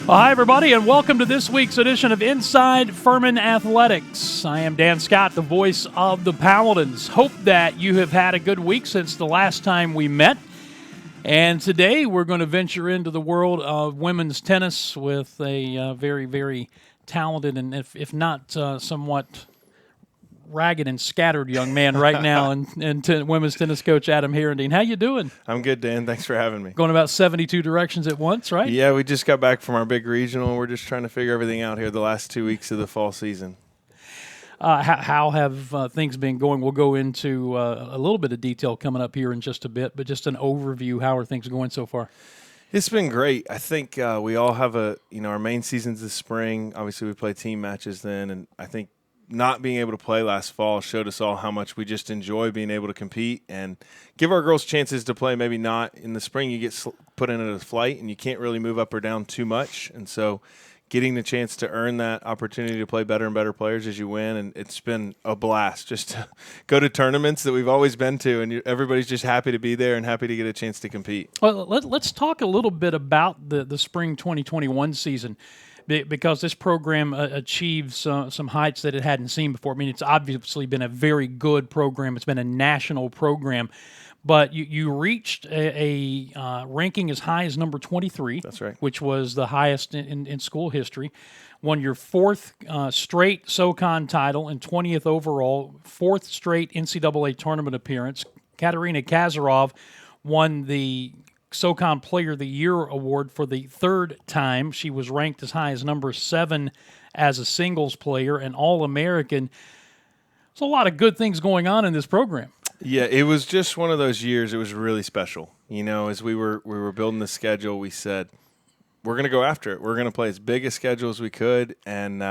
Well, hi, everybody, and welcome to this week's edition of Inside Furman Athletics. I am Dan Scott, the voice of the Paladins. Hope that you have had a good week since the last time we met. And today we're going to venture into the world of women's tennis with a very, very talented and, if not somewhat ragged and scattered young man right now, and women's tennis coach Adam Herendeen. How you doing? I'm good, Dan. Thanks for having me. Going about 72 directions at once, right? Yeah, we just got back from our big regional. We're just trying to figure everything out here the last 2 weeks of the fall season. How have things been going? We'll go into a little bit of detail coming up here in just a bit, but just an overview. How are things going so far? It's been great. I think we all have our main season's this spring. Obviously, we play team matches then, and I think not being able to play last fall showed us all how much we just enjoy being able to compete and give our girls chances to play. Maybe not in the spring, you get put in at a flight and you can't really move up or down too much. And so getting the chance to earn that opportunity to play better and better players as you win, and it's been a blast just to go to tournaments that we've always been to, and everybody's just happy to be there and happy to get a chance to compete. Well, let's talk a little bit about the spring 2021 season, because this program achieves some heights that it hadn't seen before. I mean, it's obviously been a very good program. It's been a national program. But you reached a ranking as high as number 23. That's right. Which was the highest in school history. Won your fourth straight SoCon title and 20th overall, fourth straight NCAA tournament appearance. Katerina Kazarov won the SoCon Player of the Year award for the third time. She was ranked as high as number 7 as a singles player, and All-American. There's a lot of good things going on in this program. Yeah, it was just one of those years. It was really special. You know, as we were building the schedule, we said, we're going to go after it. We're going to play as big a schedule as we could, and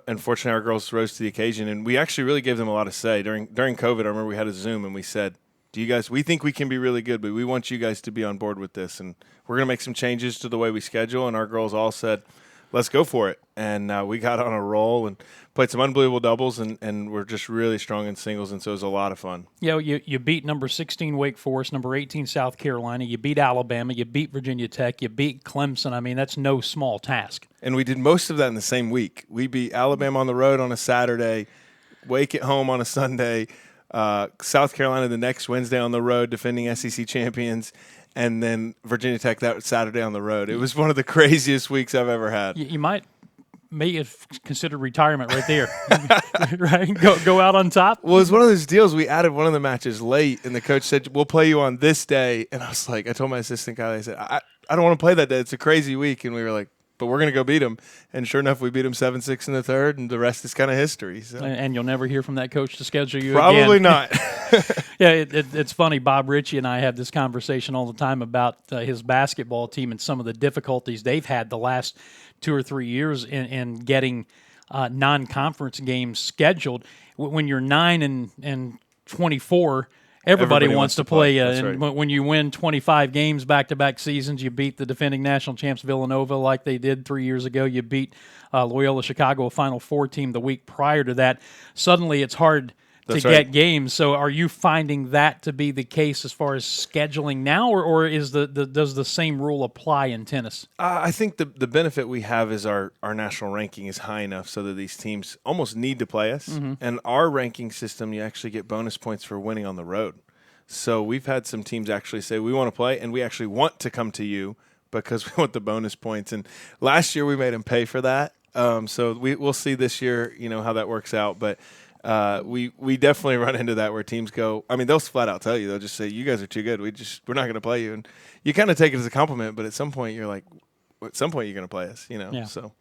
unfortunately our girls rose to the occasion, and we actually really gave them a lot of say. During COVID, I remember we had a Zoom, and we said, we think we can be really good, but we want you guys to be on board with this, and we're going to make some changes to the way we schedule, and our girls all said, let's go for it. And we got on a roll and played some unbelievable doubles, and we're just really strong in singles, and so it was a lot of fun. You know, you beat number 16 Wake Forest, number 18 South Carolina, you beat Alabama, you beat Virginia Tech, you beat Clemson. I mean, that's no small task. And we did most of that in the same week. We beat Alabama on the road on a Saturday, Wake at home on a Sunday, South Carolina the next Wednesday on the road, defending SEC champions, and then Virginia Tech that Saturday on the road. It was one of the craziest weeks I've ever had. You may have considered retirement right there. Right? Go out on top? Well, it was one of those deals. We added one of the matches late, and the coach said, we'll play you on this day. And I was like, I told my assistant guy, I said, I don't want to play that day. It's a crazy week. And we were like, but we're going to go beat them. And sure enough, we beat them 7-6 in the third, and the rest is kind of history. So. And you'll never hear from that coach to schedule you Probably again. not. Yeah, it's funny. Bob Ritchie and I have this conversation all the time about his basketball team and some of the difficulties they've had the last 2 or 3 years in getting non-conference games scheduled. When you're 9 and 24, Everybody wants to play you. And right. When you win 25 games back-to-back seasons, you beat the defending national champs Villanova like they did 3 years ago. You beat Loyola Chicago, a Final Four team, the week prior to that. Suddenly it's hard to get games. So are you finding that to be the case as far as scheduling now, or does the same rule apply in tennis? I think the benefit we have is our national ranking is high enough so that these teams almost need to play us. Mm-hmm. And our ranking system, you actually get bonus points for winning on the road. So we've had some teams actually say, we want to play, and we actually want to come to you because we want the bonus points. And last year we made them pay for that. So we'll see this year, how that works out. But we definitely run into that where teams go, I mean, they'll flat out tell you, they'll just say, you guys are too good. We're not going to play you. And you kind of take it as a compliment, but at some point you're like, at some point you're going to play us, Yeah. So.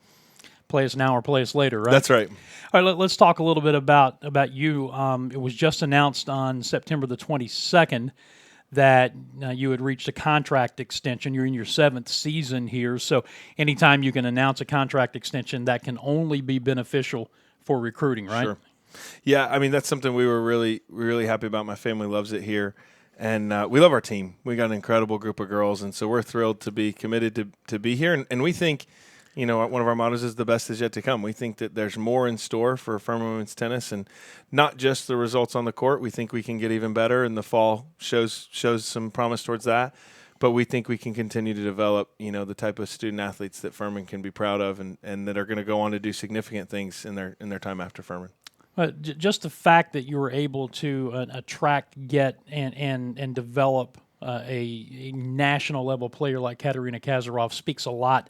Play us now or play us later, right? That's right. All right, let's talk a little bit about you. It was just announced on September the 22nd that you had reached a contract extension. You're in your 7th season here, so anytime you can announce a contract extension, that can only be beneficial for recruiting, right? Sure. Yeah, I mean, that's something we were really, really happy about. My family loves it here, and we love our team. We got an incredible group of girls, and so we're thrilled to be committed to be here, and we think – one of our mottos is the best is yet to come. We think that there's more in store for Furman women's tennis, and not just the results on the court. We think we can get even better, and the fall shows some promise towards that. but we think we can continue to develop, the type of student athletes that Furman can be proud of and that are going to go on to do significant things in their time after Furman. Just the fact that you were able to attract, get, and develop a national level player like Katerina Kazarov speaks a lot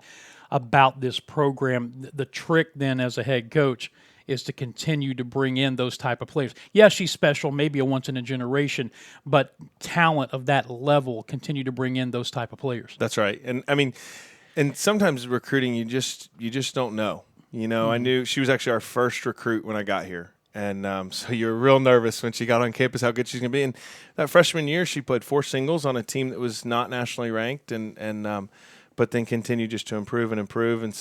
about this program. The trick then as a head coach is to continue to bring in those type of players. Yeah, she's special, maybe a once in a generation, but talent of that level, continue to bring in those type of players. That's right. And I mean, and sometimes recruiting, you just don't know. I knew she was actually our first recruit when I got here. And so you're real nervous when she got on campus how good she's going to be. And that freshman year, she played 4 singles on a team that was not nationally ranked, but then continued just to improve. And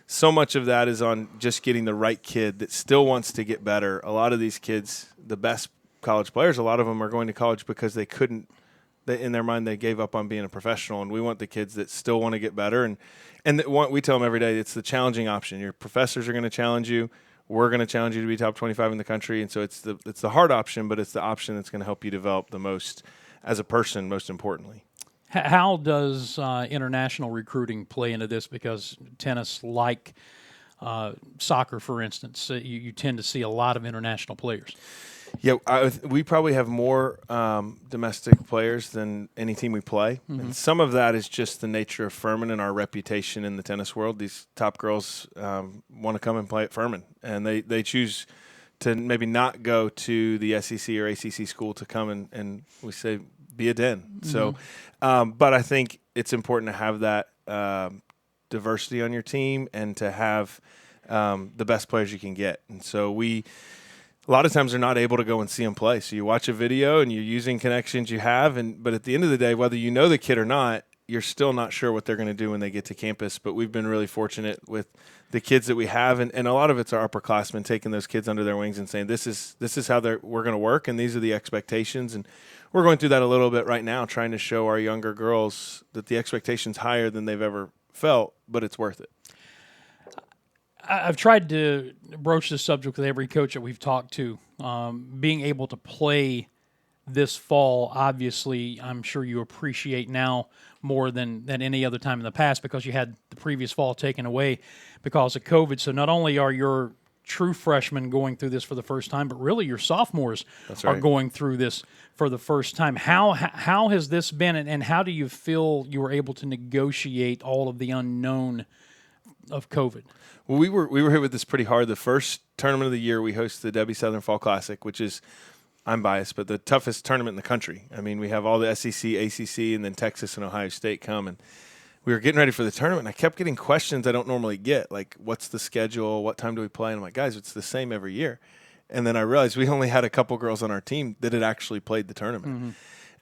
so much of that is on just getting the right kid that still wants to get better. A lot of these kids, the best college players, a lot of them are going to college because they couldn't. In their mind, they gave up on being a professional. And we want the kids that still want to get better. And we tell them every day, it's the challenging option. Your professors are going to challenge you. We're going to challenge you to be top 25 in the country. And so it's the hard option, but it's the option that's going to help you develop the most as a person, most importantly. How does international recruiting play into this? Because tennis, like soccer, for instance, you tend to see a lot of international players. Yeah, we probably have more domestic players than any team we play. Mm-hmm. And some of that is just the nature of Furman and our reputation in the tennis world. These top girls want to come and play at Furman, and they choose to maybe not go to the SEC or ACC school to come and we say be a den. Mm-hmm. So, but I think it's important to have that diversity on your team and to have the best players you can get. And so a lot of times they're not able to go and see them play. So you watch a video and you're using connections you have, but at the end of the day, whether you know the kid or not, you're still not sure what they're going to do when they get to campus. But we've been really fortunate with the kids that we have, and a lot of it's our upperclassmen taking those kids under their wings and saying, this is how we're going to work, and these are the expectations. And we're going through that a little bit right now, trying to show our younger girls that the expectation's higher than they've ever felt, but it's worth it. I've tried to broach this subject with every coach that we've talked to. Being able to play this fall, obviously, I'm sure you appreciate now more than any other time in the past because you had the previous fall taken away because of COVID. So not only are your true freshmen going through this for the first time, but really your sophomores are going through this for the first time. How has this been, and how do you feel you were able to negotiate all of the unknown of COVID? Well, we were hit with this pretty hard. The first tournament of the year, we hosted the Debbie Southern Fall Classic, which is, I'm biased, but the toughest tournament in the country. I mean, we have all the SEC, ACC, and then Texas and Ohio State come. And we were getting ready for the tournament, and I kept getting questions I don't normally get, like, what's the schedule? What time do we play? And I'm like, guys, it's the same every year. And then I realized we only had a couple girls on our team that had actually played the tournament. Mm-hmm.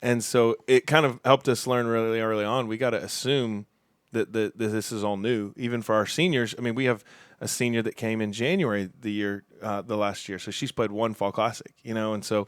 And so it kind of helped us learn really early on. We got to assume that this is all new, even for our seniors. I mean, we have a senior that came in January the last year, so she's played 1 Fall Classic, and so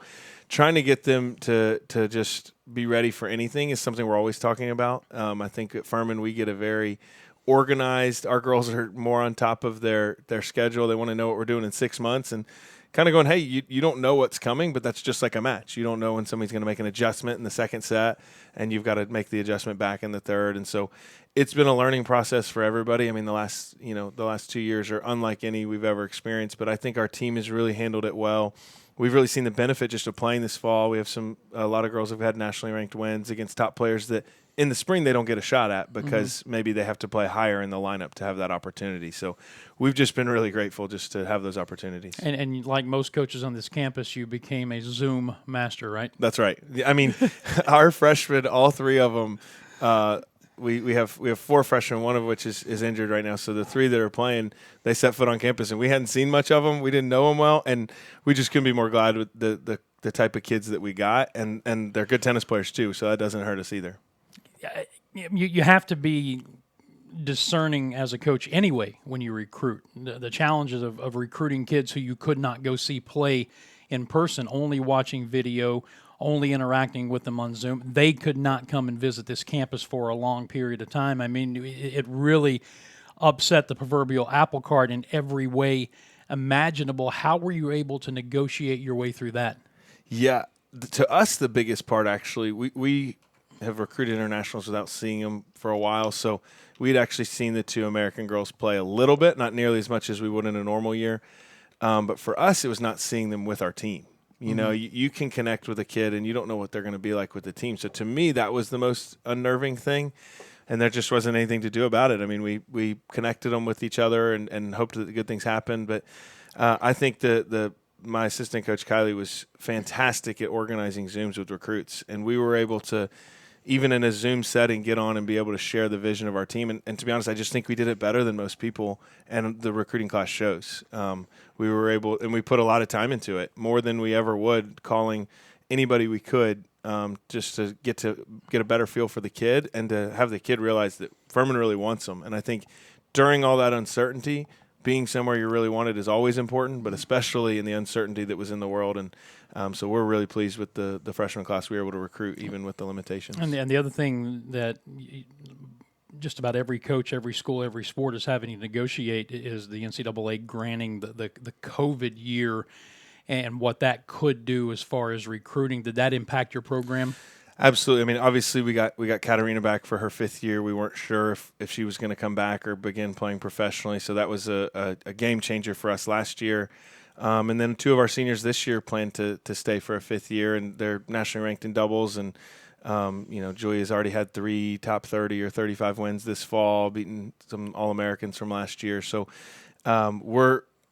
trying to get them to just be ready for anything is something we're always talking about. I think at Furman we get a very organized. Our girls are more on top of their schedule. They want to know what we're doing in 6 months and kind of going, hey, you don't know what's coming, but that's just like a match. You don't know when somebody's going to make an adjustment in the second set, and you've got to make the adjustment back in the third. And so it's been a learning process for everybody. I mean, the last 2 years are unlike any we've ever experienced, but I think our team has really handled it well. We've really seen the benefit just of playing this fall. We have a lot of girls who've had nationally ranked wins against top players that in the spring they don't get a shot at because maybe they have to play higher in the lineup to have that opportunity. So we've just been really grateful just to have those opportunities. And like most coaches on this campus, you became a Zoom master, right? That's right. I mean, our freshmen, all 3 of them, we have 4 freshmen, one of which is injured right now. So the 3 that are playing, they set foot on campus, and we hadn't seen much of them. We didn't know them well, and we just couldn't be more glad with the type of kids that we got, and they're good tennis players too, so that doesn't hurt us either. You have to be discerning as a coach anyway when you recruit. The challenges of recruiting kids who you could not go see play in person, only watching video, only interacting with them on Zoom. They could not come and visit this campus for a long period of time. I mean, it really upset the proverbial apple cart in every way imaginable. How were you able to negotiate your way through that? Yeah, to us, the biggest part actually, we have recruited internationals without seeing them for a while. So we'd actually seen the two American girls play a little bit, not nearly as much as we would in a normal year. But for us, it was not seeing them with our team. You know, you can connect with a kid and you don't know what they're going to be like with the team. So to me, that was the most unnerving thing. And there just wasn't anything to do about it. I mean, we connected them with each other and hoped that good things happened. But I think my assistant coach, Kylie, was fantastic at organizing Zooms with recruits. And we were able to, even in a Zoom setting, get on and be able to share the vision of our team. And to be honest, I just think we did it better than most people, and the recruiting class shows. We were able, and we put a lot of time into it, more than we ever would, calling anybody we could, just to get a better feel for the kid and to have the kid realize that Furman really wants them. And I think during all that uncertainty, being somewhere you really wanted is always important, but especially in the uncertainty that was in the world. And so we're really pleased with the freshman class we were able to recruit, even with the limitations. And the other thing that just about every coach, every school, every sport is having to negotiate is the NCAA granting the COVID year and what that could do as far as recruiting. Did that impact your program? Absolutely. I mean, obviously, we got Katarina back for her 5th year. We weren't sure if she was going to come back or begin playing professionally, so that was a game changer for us last year. And then 2 of our seniors this year plan to stay for a 5th year, and they're nationally ranked in doubles. And Julia's already had 3 top 30 or 35 wins this fall, beating some All-Americans from last year. So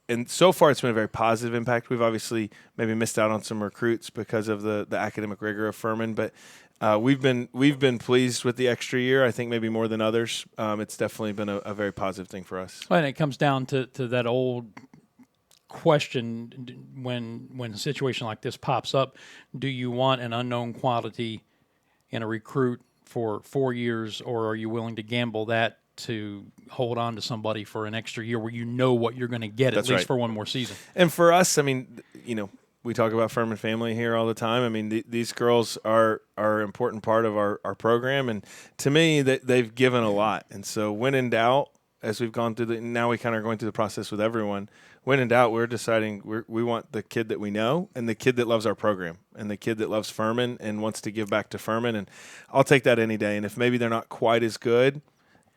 and so far, it's been a very positive impact. We've obviously maybe missed out on some recruits because of the academic rigor of Furman, but we've been pleased with the extra year. I think maybe more than others. It's definitely been a very positive thing for us. And it comes down to that old question: when a situation like this pops up, do you want an unknown quantity in a recruit for 4 years, or are you willing to gamble that to hold on to somebody for an extra year where you know what you're going to get at least for one more season? And for us, I mean, we talk about Furman family here all the time. I mean, these girls are an important part of our program, and to me, they've given a lot. And so when in doubt, as we've gone through now we kind of are going through the process with everyone. When in doubt, we're deciding we want the kid that we know and the kid that loves our program and the kid that loves Furman and wants to give back to Furman. And I'll take that any day. And if maybe they're not quite as good,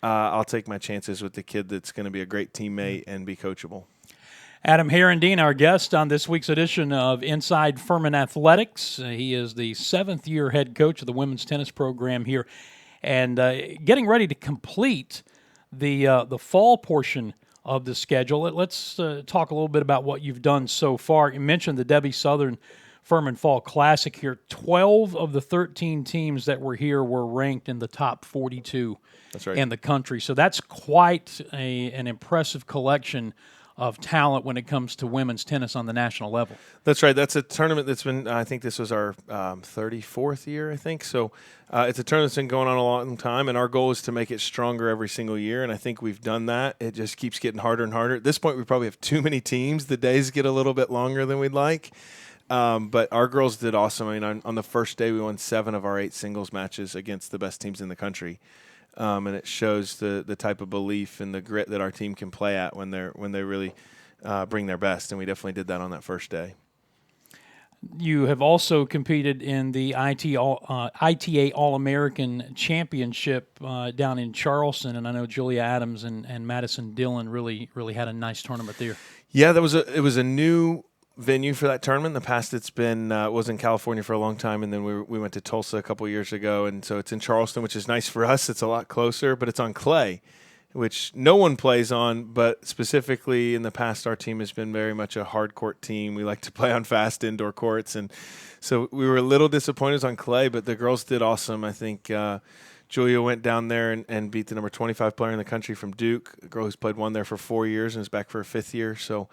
I'll take my chances with the kid that's going to be a great teammate and be coachable. Adam Herendeen, our guest on this week's edition of Inside Furman Athletics. He is the 7th-year head coach of the women's tennis program here, and getting ready to complete the fall portion of the schedule. Let's talk a little bit about what you've done so far. You mentioned the Debbie Southern Furman Fall Classic here. 12 of the 13 teams that were here were ranked in the top 42 in the country. So that's quite an impressive collection of talent when it comes to women's tennis on the national level. That's right. That's a tournament that's been, I think this was our 34th year, I think. So it's a tournament that's been going on a long time, and our goal is to make it stronger every single year, and I think we've done that. It just keeps getting harder and harder. At this point, we probably have too many teams. The days get a little bit longer than we'd like. But our girls did awesome. I mean, on the first day, we won 7 of our 8 singles matches against the best teams in the country. And it shows the type of belief and the grit that our team can play at when they really bring their best, and we definitely did that on that first day. You have also competed in the ITA All-American Championship down in Charleston, and I know Julia Adams and Madison Dillon really had a nice tournament there. Yeah, it was a new venue for that tournament. In the past, it's been was in California for a long time, and then we went to Tulsa a couple of years ago, and so it's in Charleston, which is nice for us. It's a lot closer, but it's on clay, which no one plays on. But specifically in the past, our team has been very much a hard court team. We like to play on fast indoor courts, and so we were a little disappointed on clay, but the girls did awesome. I think Julia went down there and beat the number 25 player in the country from Duke, a girl who's played one there for 4 years and is back for her 5th year. So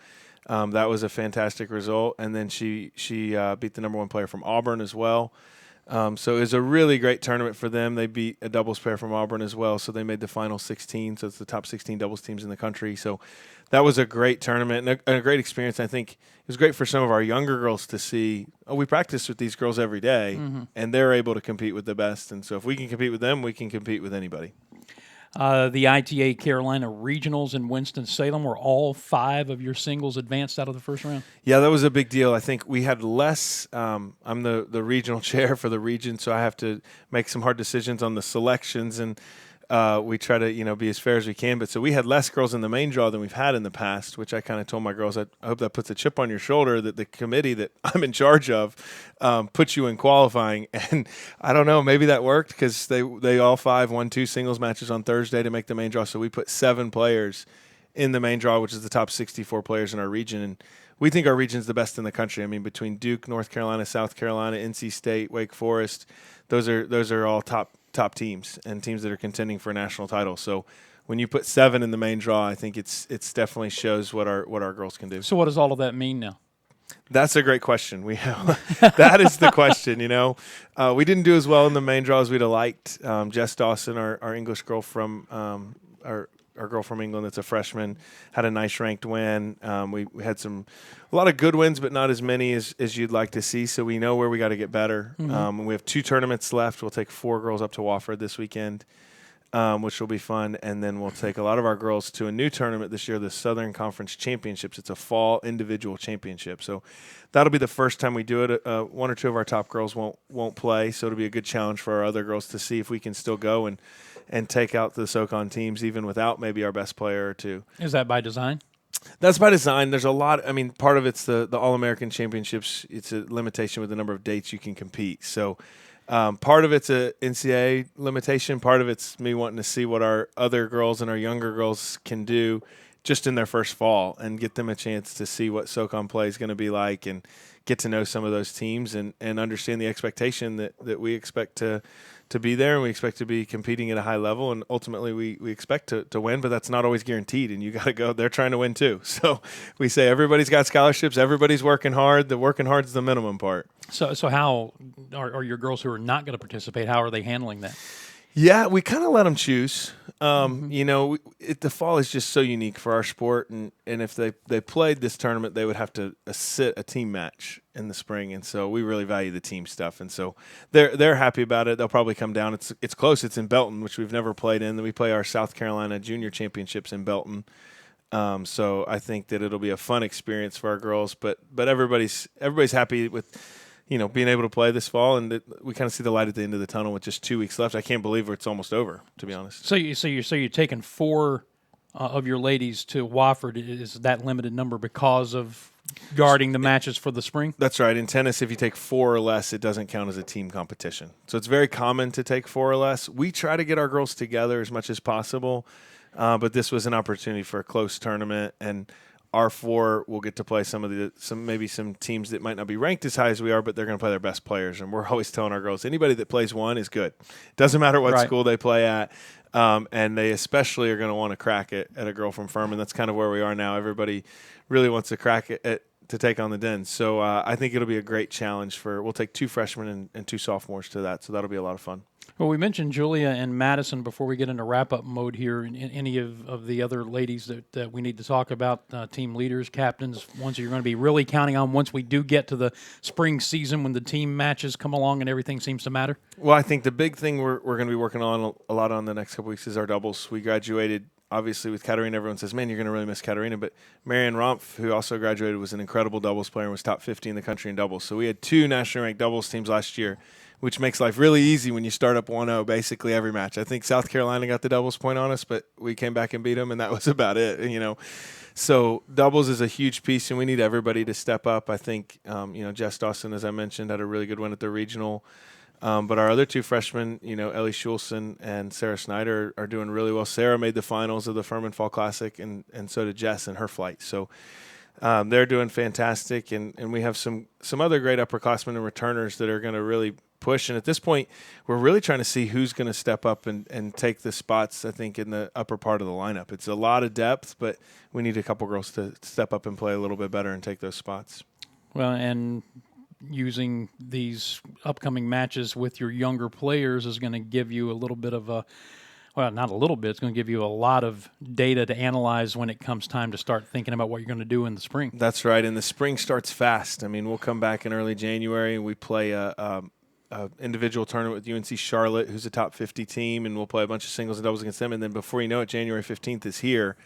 that was a fantastic result. And then she beat the number 1 player from Auburn as well. So it was a really great tournament for them. They beat a doubles pair from Auburn as well, so they made the final 16. So it's the top 16 doubles teams in the country. So that was a great tournament and a great experience. I think it was great for some of our younger girls to see, we practice with these girls every day, and they're able to compete with the best. And so if we can compete with them, we can compete with anybody. The ITA Carolina Regionals in Winston-Salem, were all 5 of your singles advanced out of the first round? Yeah, that was a big deal. I think we had less. I'm the regional chair for the region, so I have to make some hard decisions on the selections, and we try to be as fair as we can. But so we had less girls in the main draw than we've had in the past, which I kind of told my girls, I hope that puts a chip on your shoulder that the committee that I'm in charge of puts you in qualifying. And I don't know, maybe that worked because they all 5 won 2 singles matches on Thursday to make the main draw. So we put 7 players in the main draw, which is the top 64 players in our region. And we think our region is the best in the country. I mean, between Duke, North Carolina, South Carolina, NC State, Wake Forest, those are all top teams and teams that are contending for a national title. So when you put 7 in the main draw, I think it's definitely shows what our girls can do. So what does all of that mean now? That's a great question. We have that is the question. We didn't do as well in the main draw as we'd have liked. Jess Dawson, our English girl from our girl from England that's a freshman, had a nice ranked win. We had a lot of good wins, but not as many as you'd like to see. So we know where we got to get better. We have 2 tournaments left. We'll take 4 girls up to Wofford this weekend, which will be fun. And then we'll take a lot of our girls to a new tournament this year, the Southern Conference Championships. It's a fall individual championship. So that'll be the first time we do it. 1 or 2 of our top girls won't play, so it'll be a good challenge for our other girls to see if we can still go and take out the SoCon teams even without maybe our best player or 2. Is that by design? That's by design. There's a lot. I mean, part of it's the All-American Championships. It's a limitation with the number of dates you can compete. So part of it's a NCAA limitation. Part of it's me wanting to see what our other girls and our younger girls can do just in their first fall and get them a chance to see what SoCon play is going to be like and get to know some of those teams and understand the expectation that we expect to be there, and we expect to be competing at a high level, and ultimately we expect to win, but that's not always guaranteed, and you got to go. They're trying to win too. So we say everybody's got scholarships, everybody's working hard. The working hard is the minimum part. So how are your girls who are not going to participate, how are they handling that? Yeah, we kind of let them choose. The fall is just so unique for our sport, and if they played this tournament, they would have to sit a team match in the spring, and so we really value the team stuff, and so they're happy about it. They'll probably come down. It's close. It's in Belton, which we've never played in. Then we play our South Carolina Junior Championships in Belton. So I think that it'll be a fun experience for our girls, but everybody's happy with being able to play this fall, and we kind of see the light at the end of the tunnel with just 2 weeks left. I can't believe it's almost over, to be honest. So you're taking 4 of your ladies to Wofford. Is that limited number because of guarding the matches for the spring? That's right. In tennis, if you take 4 or less, it doesn't count as a team competition. So it's very common to take 4 or less. We try to get our girls together as much as possible, but this was an opportunity for a close tournament, and our 4 will get to play some teams that might not be ranked as high as we are, but they're going to play their best players. And we're always telling our girls, anybody that plays 1 is good. Doesn't matter what school they play at. And they especially are going to want to crack it at a girl from Furman. That's kind of where we are now. Everybody really wants to crack it to take on the Dens. So I think it'll be a great challenge we'll take 2 freshmen and 2 sophomores to that. So that'll be a lot of fun. Well, we mentioned Julia and Madison before we get into wrap-up mode here. Any of the other ladies that we need to talk about, team leaders, captains, ones that you're going to be really counting on once we do get to the spring season when the team matches come along and everything seems to matter? Well, I think the big thing we're going to be working on a lot on the next couple weeks is our doubles. We graduated, obviously, with Katarina. Everyone says, man, you're going to really miss Katarina. But Marianne Rompf, who also graduated, was an incredible doubles player and was top 50 in the country in doubles. So we had 2 nationally ranked doubles teams last year, which makes life really easy when you start up 1-0 basically every match. I think South Carolina got the doubles point on us, but we came back and beat them, and that was about it, So doubles is a huge piece, and we need everybody to step up. I think, Jess Dawson, as I mentioned, had a really good win at the regional. But our other 2 freshmen, Ellie Schulson and Sarah Snyder, are doing really well. Sarah made the finals of the Furman Fall Classic, and so did Jess in her flight. So they're doing fantastic, and we have some other great upperclassmen and returners that are going to really push. And at this point, we're really trying to see who's going to step up and take the spots, I think, in the upper part of the lineup. It's a lot of depth, but we need a couple girls to step up and play a little bit better and take those spots. Well, and using these upcoming matches with your younger players is going to give you a little bit of not a little bit, it's going to give you a lot of data to analyze when it comes time to start thinking about what you're going to do in the spring. That's right, and the spring starts fast. I mean, we'll come back in early January, and we play a individual tournament with UNC Charlotte, who's a top 50 team, and we'll play a bunch of singles and doubles against them. And then before you know it, January 15th is here,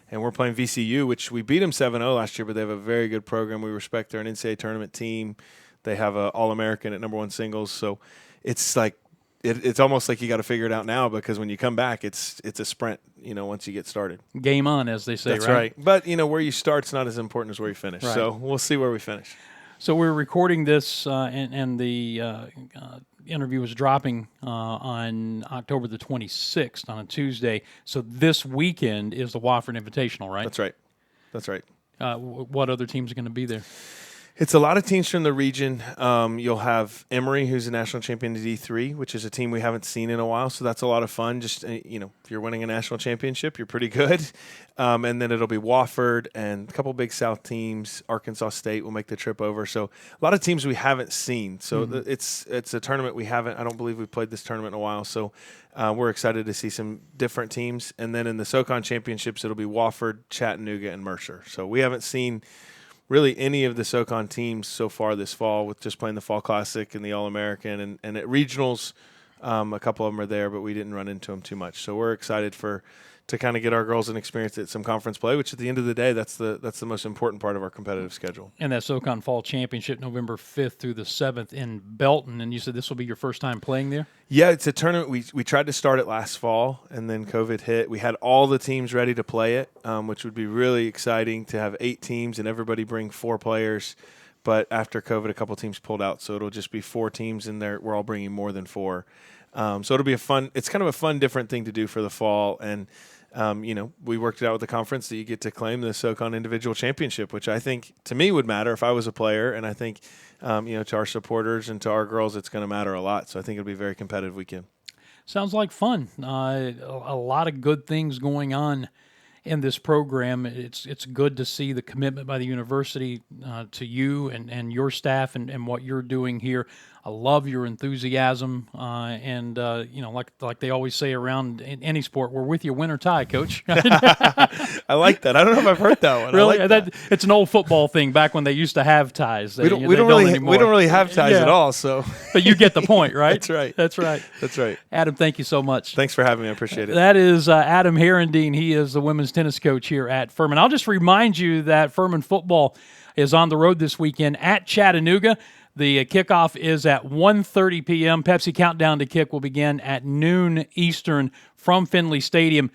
and we're playing VCU, which we beat them 7-0 last year, but they have a very good program. We respect they're an NCAA tournament team. They have an All-American at #1 singles. So it's like it's almost like you got to figure it out now, because when you come back, it's a sprint, once you get started. Game on, as they say, That's right. But, where you start's not as important as where you finish. Right. So we'll see where we finish. So we're recording this, and the interview is dropping on October the 26th on a Tuesday. So this weekend is the Wofford Invitational, right? That's right. What other teams are going to be there? It's a lot of teams from the region. You'll have Emory, who's a national champion in D3, which is a team we haven't seen in a while. So that's a lot of fun. Just, if you're winning a national championship, you're pretty good. And then it'll be Wofford and a couple big South teams. Arkansas State will make the trip over. So a lot of teams we haven't seen. So it's a tournament I don't believe we've played this tournament in a while. So we're excited to see some different teams. And then in the SoCon championships, it'll be Wofford, Chattanooga, and Mercer. So we haven't seen really any of the SoCon teams so far this fall, with just playing the Fall Classic and the All-American. And at regionals, a couple of them are there, but we didn't run into them too much. So we're excited to kind of get our girls an experience at some conference play, which at the end of the day, that's the most important part of our competitive schedule. And that SoCon Fall Championship, November 5th through the 7th in Belton. And you said this will be your first time playing there? Yeah, it's a tournament. We tried to start it last fall, and then COVID hit. We had all the teams ready to play it, which would be really exciting to have 8 teams and everybody bring 4 players. But after COVID, a couple teams pulled out, so it'll just be 4 teams, and we're all bringing more than 4. So it'll be it's kind of a fun, different thing to do for the fall. And we worked it out with the conference that you get to claim the SoCon individual championship, which I think to me would matter if I was a player. And I think, to our supporters and to our girls, it's going to matter a lot. So I think it'll be a very competitive weekend. Sounds like fun. A lot of good things going on in this program. It's good to see the commitment by the university to you and your staff and what you're doing here. I love your enthusiasm, and like they always say around in any sport, we're with you win or tie, Coach. I like that. I don't know if I've heard that one. Really, I like that. It's an old football thing. Back when they used to have ties, we don't really have ties at all. So, but you get the point, right? That's right. That's right. Adam, thank you so much. Thanks for having me. I appreciate it. That is Adam Herendeen. He is the women's tennis coach here at Furman. I'll just remind you that Furman football is on the road this weekend at Chattanooga. The kickoff is at 1:30 p.m. Pepsi Countdown to Kick will begin at noon Eastern from Finley Stadium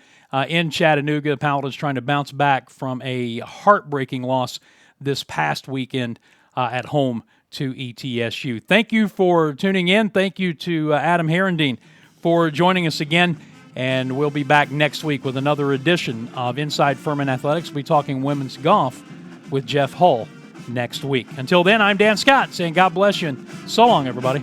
in Chattanooga. The Paladins trying to bounce back from a heartbreaking loss this past weekend at home to ETSU. Thank you for tuning in. Thank you to Adam Herendeen for joining us again. And we'll be back next week with another edition of Inside Furman Athletics. We'll be talking women's golf with Jeff Hull next week. Until then, I'm Dan Scott saying God bless you and so long, everybody.